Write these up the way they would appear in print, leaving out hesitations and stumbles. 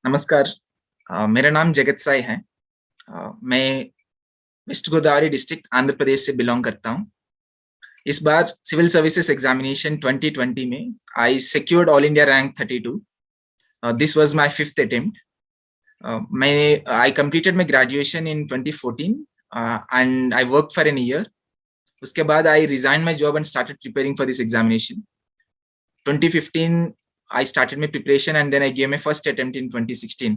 नमस्कार। मेरा नाम जगत साई है। मैं वेस्ट गोदावरी डिस्ट्रिक्ट आंध्र प्रदेश से बिलोंग करता हूँ। इस बार सिविल सर्विसेज एग्जामिनेशन 2020 में I secured all India rank 32। This was my fifth attempt. मैंने I completed my graduation in 2014 and I work for an year. उसके बाद I resign my job and started preparing for this examination. 2015 I started my preparation and then I gave my first attempt in 2016,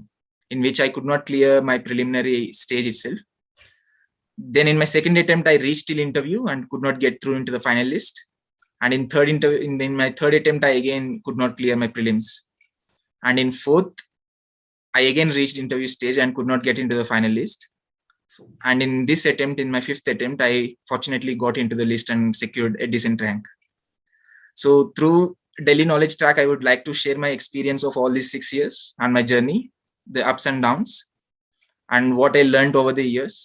in which I could not clear my preliminary stage itself. Then in my second attempt, I reached till interview and could not get through into the final list. And in my third attempt, I again could not clear my prelims. And in fourth, I again reached interview stage and could not get into the final list. And in this attempt, in my fifth attempt, I fortunately got into the list and secured a decent rank. So through Delhi Knowledge Track, I would like to share my experience of all these 6 years and my journey, the ups and downs, and what I learned over the years.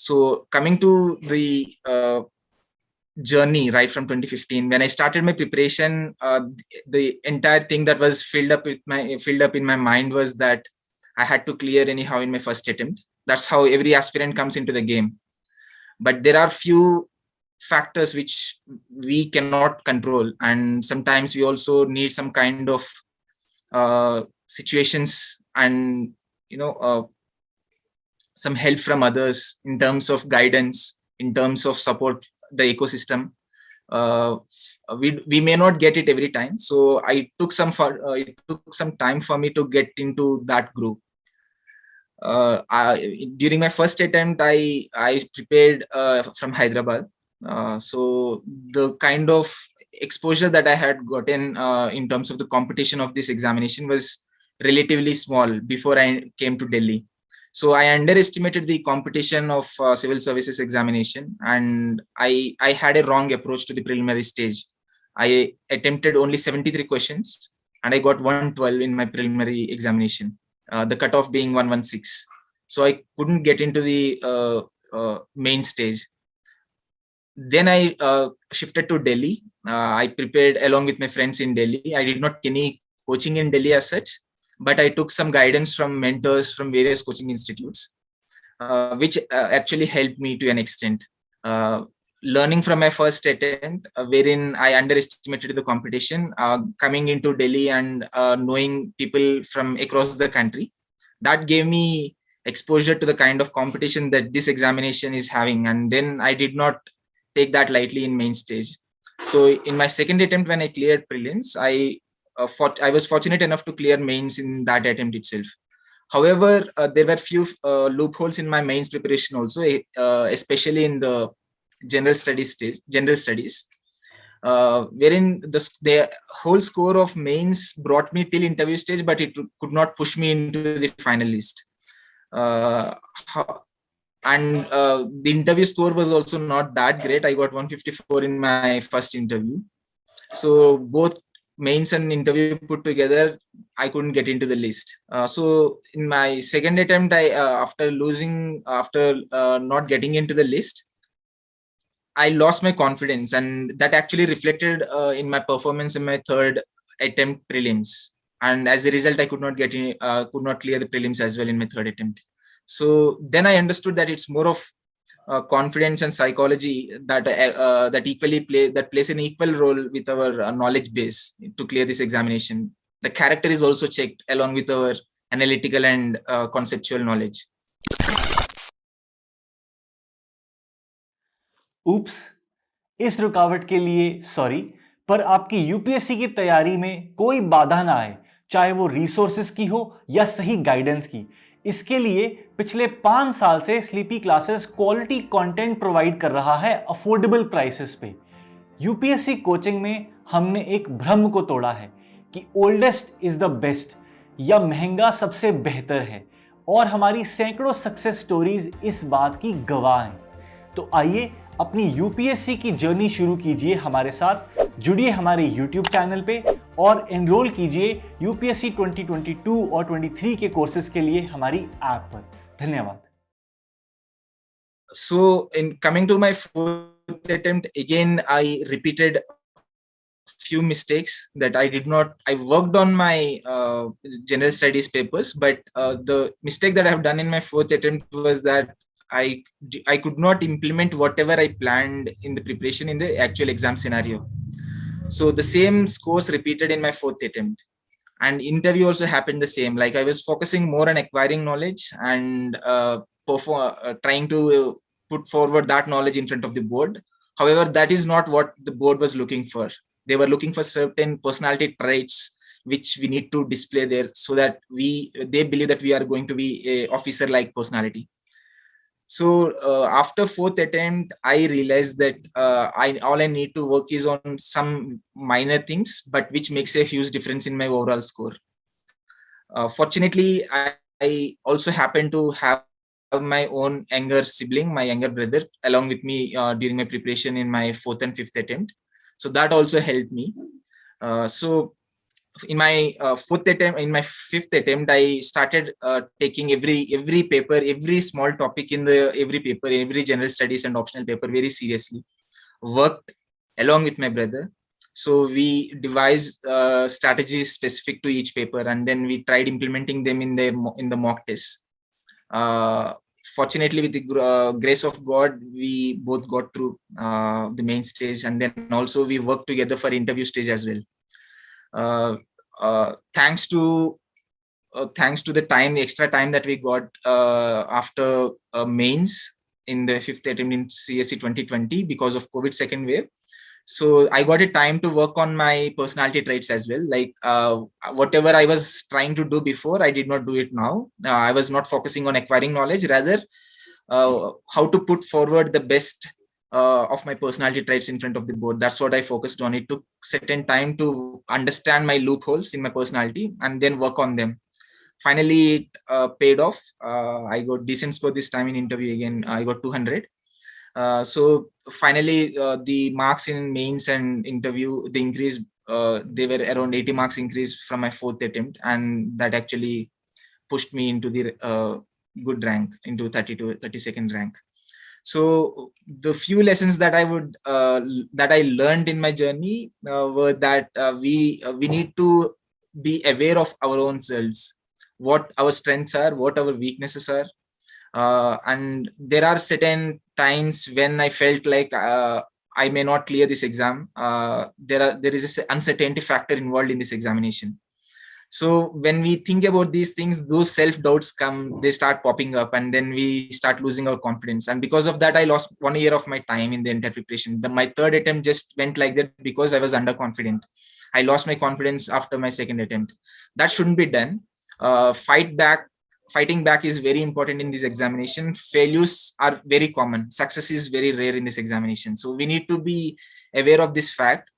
So coming to the journey right from 2015, when I started my preparation, the entire thing that was filled up in my mind was that I had to clear anyhow in my first attempt. That's how every aspirant comes into the game. But there are few factors which we cannot control, and sometimes we also need some kind of situations and some help from others in terms of guidance, in terms of support the ecosystem. We may not get it every time, so it took some time for me to get into that group. During my first attempt, I prepared from Hyderabad. So the kind of exposure that I had gotten in terms of the competition of this examination was relatively small before I came to Delhi. So I underestimated the competition of civil services examination, and I had a wrong approach to the preliminary stage. I attempted only 73 questions and I got 112 in my preliminary examination, the cutoff being 116. So I couldn't get into the main stage. Then I shifted to Delhi. I prepared along with my friends in Delhi. I did not get any coaching in Delhi as such, but I took some guidance from mentors from various coaching institutes, which actually helped me to an extent. Learning from my first attempt, wherein I underestimated the competition, coming into Delhi and knowing people from across the country, that gave me exposure to the kind of competition that this examination is having. And then I did not take that lightly in main stage. So in my second attempt, when I cleared prelims, I was fortunate enough to clear mains in that attempt itself. However, there were few loopholes in my mains preparation also, especially in the general studies, wherein the whole score of mains brought me till interview stage, but it could not push me into the final list. And the interview score was also not that great. I got 154 in my first interview. So both mains and interview put together, I couldn't get into the list. So in my second attempt, after not getting into the list, I lost my confidence, and that actually reflected in my performance in my third attempt prelims. And as a result, I could not clear the prelims as well in my third attempt. So then I understood that it's more of confidence and psychology that plays an equal role with our knowledge base to clear this examination. The character is also checked along with our analytical and conceptual knowledge. उप्स, इस रुकावट के लिए sorry, पर आपकी UPSC की तैयारी में कोई बाधा ना आए, चाहे वो रिसोर्सेस की हो या सही गाइडेंस की। इसके लिए पिछले 5 साल से sleepy classes quality content provide कर रहा है अफोर्डेबल प्राइसेस पे। यूपीएससी कोचिंग में हमने एक भ्रम को तोड़ा है कि ओल्डेस्ट इज द बेस्ट या महंगा सबसे बेहतर है, और हमारी सैकड़ों सक्सेस स्टोरीज इस बात की गवाह हैं। तो आइए अपनी यूपीएससी की जर्नी शुरू कीजिए हमारे साथ। जुड़िए हमारे यूट्यूब चैनल पे और एनरोल कीजिए यूपीएससी 2022 और 23 के कोर्सेज के लिए हमारी ऐप पर। धन्यवाद। So in coming to my fourth attempt, again I repeated few mistakes that I worked on my general studies papers, but the mistake that I have done in my fourth attempt was that I could not implement whatever I planned in the preparation in the actual exam scenario. So the same scores repeated in my fourth attempt, and interview also happened the same. Like I was focusing more on acquiring knowledge and trying to put forward that knowledge in front of the board. However, that is not what the board was looking for. They were looking for certain personality traits which we need to display there, so that they believe that we are going to be a officer like personality. So after fourth attempt, I realized that all I need to work is on some minor things, but which makes a huge difference in my overall score. Fortunately, I also happen to have my own younger sibling, my younger brother, along with me during my preparation in my fourth and fifth attempt. So that also helped me. So in my fifth attempt, I started taking every paper, every small topic in the every paper, every general studies and optional paper very seriously. Worked along with my brother. So we devised strategies specific to each paper, and then we tried implementing them in the mock test. Fortunately, with the grace of God, we both got through the main stage, and then also we worked together for interview stage as well. Thanks to the extra time that we got after mains in the fifth attempt in CSE 2020 because of COVID second wave. So I got a time to work on my personality traits as well. Like whatever I was trying to do before, I did not do it now. I was not focusing on acquiring knowledge, rather how to put forward the best of my personality traits in front of the board. That's what I focused on. It took certain time to understand my loopholes in my personality and then work on them. Finally, it paid off. I got decent score this time in interview again. I got 200. So finally, the marks in mains and interview, the increase, they were around 80 marks increase from my fourth attempt, and that actually pushed me into the good rank, into 32-32nd rank. So the few lessons that I learned in my journey were that we need to be aware of our own selves, what our strengths are, what our weaknesses are. And there are certain times when I felt like I may not clear this exam. There is an uncertainty factor involved in this examination. So when we think about these things, those self-doubts come, they start popping up, and then we start losing our confidence. And because of that, I lost 1 year of my time in the entire preparation. My third attempt just went like that because I was underconfident. I lost my confidence after my second attempt. That shouldn't be done. Fighting back is very important in this examination. Failures are very common. Success is very rare in this examination. So we need to be aware of this fact.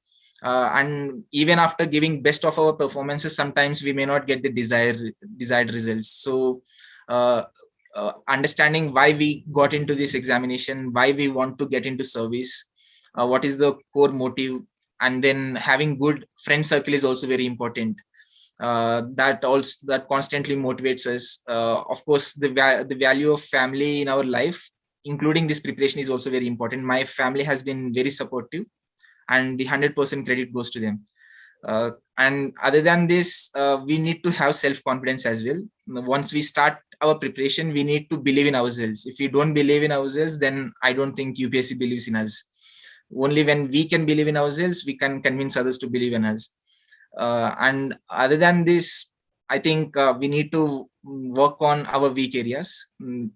And even after giving best of our performances, sometimes we may not get the desired results. So understanding why we got into this examination, why we want to get into service, what is the core motive, and then having good friend circle is also very important. That constantly motivates us. Of course, the value of family in our life, including this preparation, is also very important. My family has been very supportive, and the 100% credit goes to them. And other than this, we need to have self-confidence as well. Once we start our preparation, we need to believe in ourselves. If we don't believe in ourselves, then I don't think UPSC believes in us. Only when we can believe in ourselves, we can convince others to believe in us. And other than this, I think we need to work on our weak areas.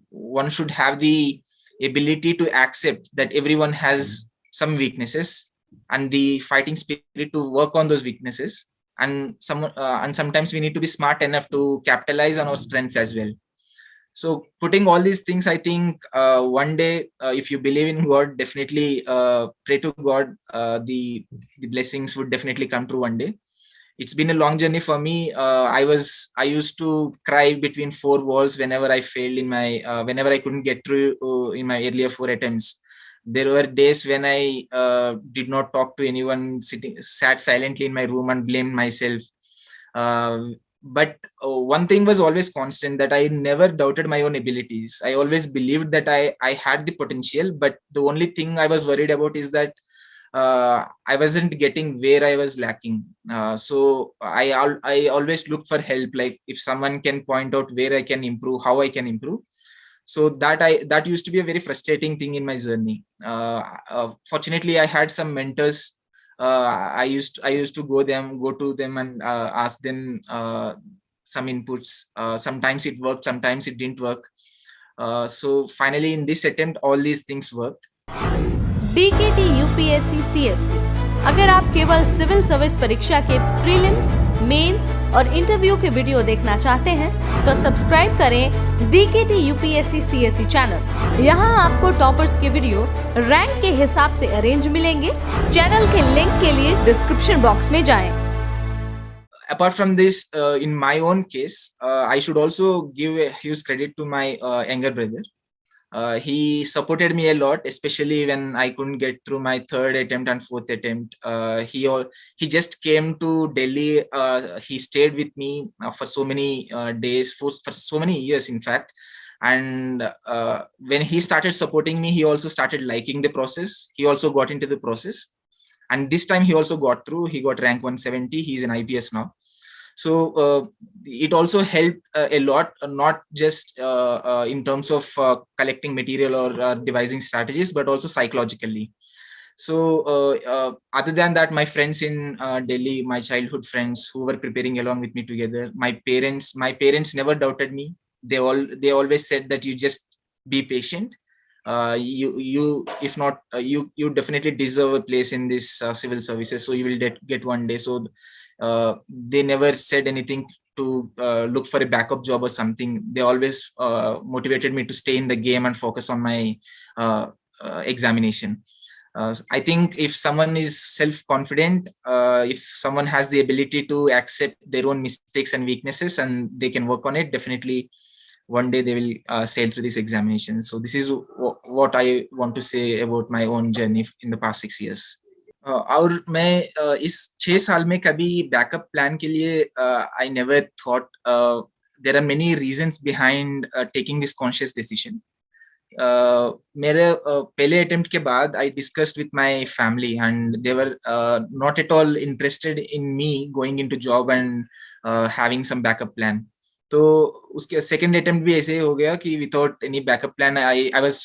One should have the ability to accept that everyone has some weaknesses, and the fighting spirit to work on those weaknesses. And sometimes we need to be smart enough to capitalize on our strengths as well. So putting all these things, I think one day, if you believe in God, definitely pray to God. The blessings would definitely come true one day. It's been a long journey for me. I used to cry between four walls whenever I failed whenever I couldn't get through in my earlier 4 attempts. There were days when I did not talk to anyone, sat silently in my room and blamed myself. But one thing was always constant, that I never doubted my own abilities. I always believed that I had the potential, but the only thing I was worried about is that I wasn't getting where I was lacking. So I always look for help. Like if someone can point out where I can improve, how I can improve. So that used to be a very frustrating thing in my journey. Fortunately, I had some mentors. I used to go to them and ask them some inputs. Sometimes it worked, sometimes it didn't work. So finally, in this attempt, all these things worked. DKT UPSC CSE। अगर आप केवल civil service परीक्षा के prelims, mains और interview के video देखना चाहते हैं तो सब्सक्राइब करें DKT UPSC CSE चैनल। यहाँ आपको टॉपर्स के वीडियो रैंक के हिसाब से अरेंज मिलेंगे। चैनल के लिंक के लिए डिस्क्रिप्शन बॉक्स में जाएं। Apart from this, in my own case, I should also give a huge credit to my younger brother. He supported me a lot, especially when I couldn't get through my third attempt and fourth attempt. He just came to Delhi. He stayed with me for so many days, for so many years, in fact. And when he started supporting me, he also started liking the process. He also got into the process. And this time he also got through. He got rank 170. He's an IPS now. So it also helped a lot, not just in terms of collecting material or devising strategies, but also psychologically. So other than that, my friends in Delhi, my childhood friends who were preparing along with me together, my parents never doubted me. They always said that you just be patient. You if not you definitely deserve a place in this civil services, so you will get one day. So they never said anything to look for a backup job or something. They always motivated me to stay in the game and focus on my examination. I think if someone is self-confident, if someone has the ability to accept their own mistakes and weaknesses and they can work on it, definitely one day they will sail through this examination. So this is what I want to say about my own journey in the past 6 years. और मैं इस 6 साल में कभी backup plan के लिए I never thought. There are many reasons behind taking this conscious decision. मेरे पहले अटेम्प्ट के बाद I discussed with my family and they were not at all interested in me going into job and having some backup plan. तो उसके second attempt भी ऐसे ही हो गया कि without any backup plan I was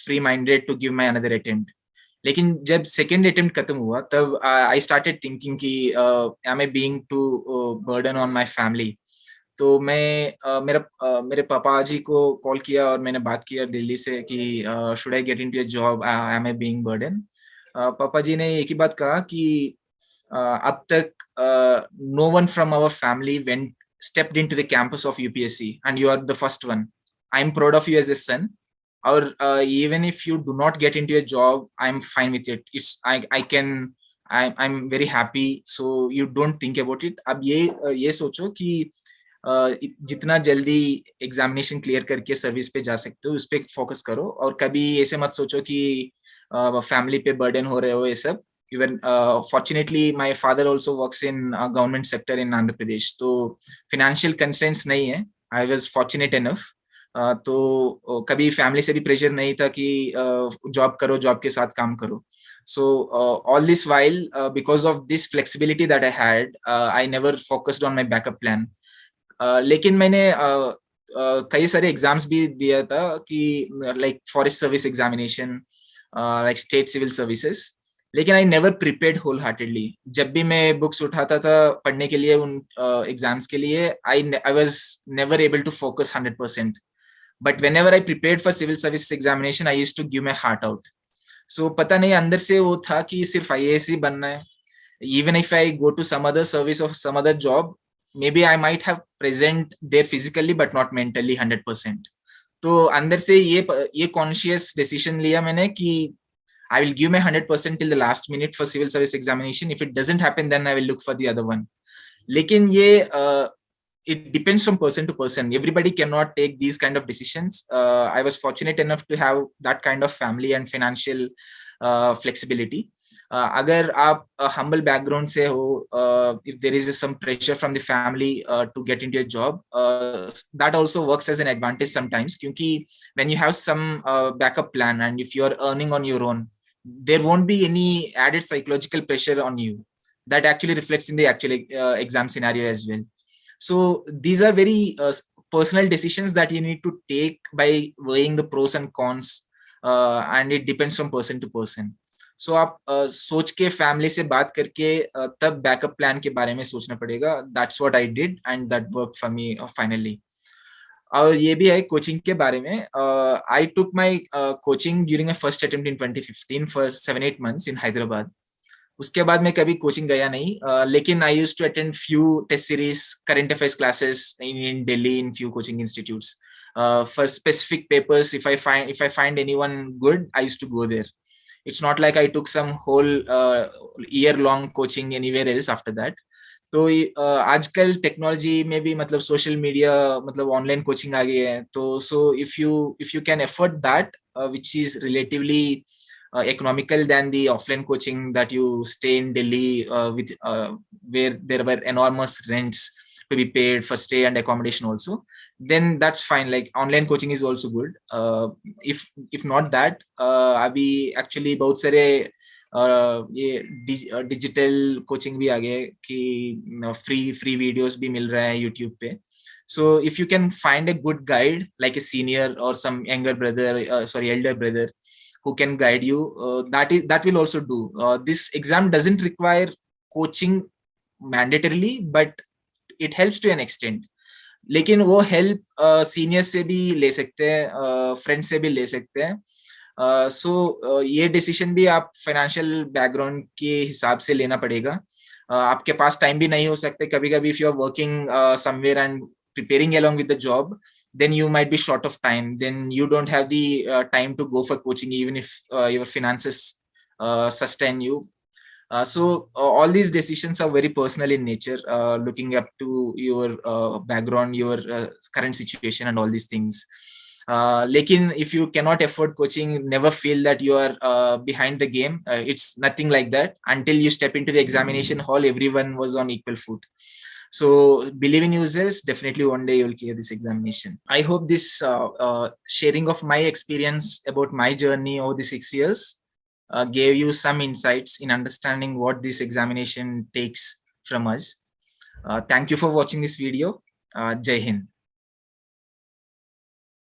free minded to give my another attempt. लेकिन जब second attempt खत्म हुआ तब आई स्टार्टेड थिंकिंग कि am I being too burden on my family. तो मैं मेरे पापा जी को कॉल किया और मैंने बात किया दिल्ली से कि should I get into a job, am I being burden. पापा जी ने एक ही बात कहा कि अब तक no one from our family stepped into the campus of UPSC and you are the first one. I'm proud of you as a son. Or even if you do not get into a job, I'm fine with it. I'm very happy. So you don't think about it. अब ये सोचो कि जितना जल्दी examination clear करके service पे जा सकते हो उस पे फोकस करो और कभी ऐसे मत सोचो कि फैमिली पे बर्डन हो रहे हो ये सब. Even fortunately my father also works in government sector in Andhra Pradesh, तो financial constraints नहीं है. I was fortunate enough. तो कभी फैमिली से भी प्रेशर नहीं था कि जॉब करो, जॉब के साथ काम करो. So all this while because of this flexibility that I had, I never focused on my backup plan. लेकिन मैंने कई सारे एग्जाम्स भी दिया था कि like forest service examination, like state civil services. लेकिन I never prepared wholeheartedly. जब भी मैं बुक्स उठाता था पढ़ने के लिए उन एग्जाम्स के लिए, I was never able to focus 100%. But whenever I prepared for civil service examination I used to give my heart out. So पता नहीं अंदर से वो था कि सिर्फ IAS ही बनना है. Even if I go to some other service और some other job, maybe I might have present there physically but not mentally 100%. तो अंदर से ये कॉन्शियस डिसीजन लिया मैंने कि I will give my 100% till the last minute for civil service examination. If it doesn't happen, then I will look for the other one. लेकिन ये it depends from person to person. Everybody cannot take these kind of decisions. I was fortunate enough to have that kind of family and financial flexibility. अगर आप humble background से हो, if there is some pressure from the family to get into a job, that also works as an advantage sometimes. क्योंकि when you have some backup plan and if you are earning on your own, there won't be any added psychological pressure on you that actually reflects in the actual exam scenario as well. So these are very personal decisions that you need to take by weighing the pros and cons, and it depends from person to person. So आप सोच के family से बात करके तब backup plan के बारे में सोचना पड़ेगा. That's what I did and that worked for me finally. और ये भी है कोचिंग के बारे में. I took my coaching during my first attempt in 2015 for 7-8 months in Hyderabad. उसके बाद मैं कभी कोचिंग गया नहीं, लेकिन I used to attend few test series current affairs classes in Delhi in few coaching institutes for specific papers. If I find anyone good, I used to go there. It's not like I took some whole year long coaching anywhere else after that. तो आजकल technology में भी मतलब social media मतलब online coaching आ गई है, तो so if you can afford that which is relatively economical than the offline coaching that you stay in Delhi with where there were enormous rents to be paid for stay and accommodation also, then that's fine. Like online coaching is also good. If not that, अभी actually बहुत सारे ये digital coaching भी आ गए कि free videos भी मिल रहा है यूट्यूब पे. So if you can find a good guide like a senior or some elder brother who can guide you, that will also do. This exam doesn't require coaching mandatorily, but it helps to an extent. लेकिन वो help senior से भी ले सकते हैं, friend से भी ले सकते हैं. सो ये डिसीजन भी आप फाइनेंशियल बैकग्राउंड के हिसाब से लेना पड़ेगा. आपके पास टाइम भी नहीं हो सकते कभी कभी. If you are working somewhere and preparing along with the job, then you might be short of time, then you don't have the time to go for coaching even if your finances sustain you. So all these decisions are very personal in nature, looking up to your background, your current situation and all these things. Lekin if you cannot afford coaching, never feel that you are behind the game. It's nothing like that. Until you step into the examination hall, everyone was on equal foot. So believe in yourselves. Definitely one day you'll clear this examination. I hope this sharing of my experience about my journey over the 6 years gave you some insights in understanding what this examination takes from us. Thank you for watching this video. Jai Hind.